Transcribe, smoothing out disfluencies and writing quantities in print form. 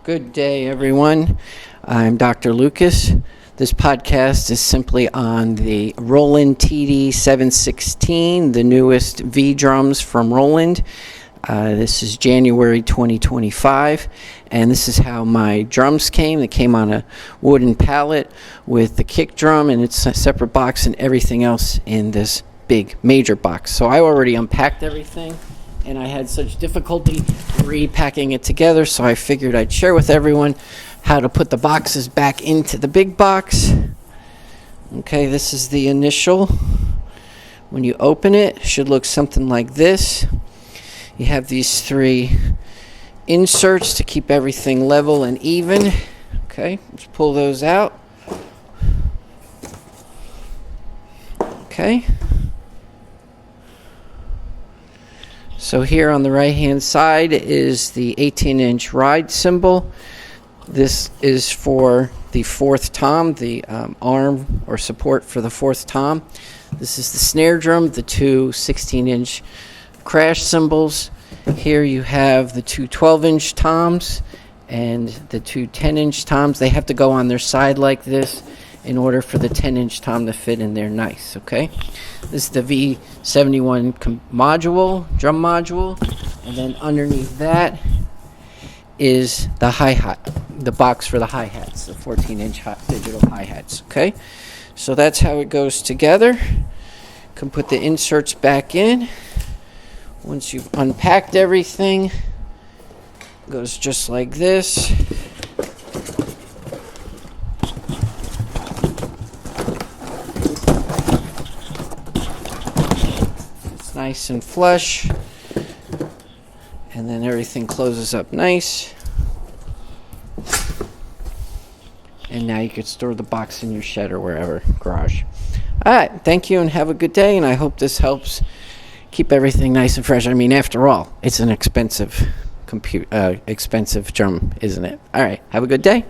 Good day, everyone. I'm Dr. Lucas. This podcast is simply on the Roland TD716, the newest V drums from Roland. This is January 2025, and this is how my drums came. They came on a wooden pallet with the kick drum and its a separate box and everything else in this big major box. So I already unpacked everything, and I had such difficulty repacking it together, so I figured I'd share with everyone how to put the boxes back into the big box. Okay, this is the initial. When you open it, it should look something like this. You have these three inserts to keep everything level and even. Okay, let's pull those out. Okay. So here on the right-hand side is the 18-inch ride cymbal. This is for the fourth tom, the arm or support for the fourth tom. This is the snare drum, the two 16-inch crash cymbals. Here you have the two 12-inch toms and the two 10-inch toms. They have to go on their side like this in order for the 10-inch tom to fit in there nice, okay? This is the V71 module, drum module, and then underneath that is the hi-hat, the box for the hi-hats, the 14-inch digital hi-hats, okay? So that's how it goes together. You can put the inserts back in. Once you've unpacked everything, it goes just like this. Nice and flush, and then everything closes up nice, and now you could store the box in your shed or wherever, garage. All right, thank you and have a good day, and I hope this helps keep everything nice and fresh. I mean, after all, it's an expensive drum, isn't it? All right, have a good day.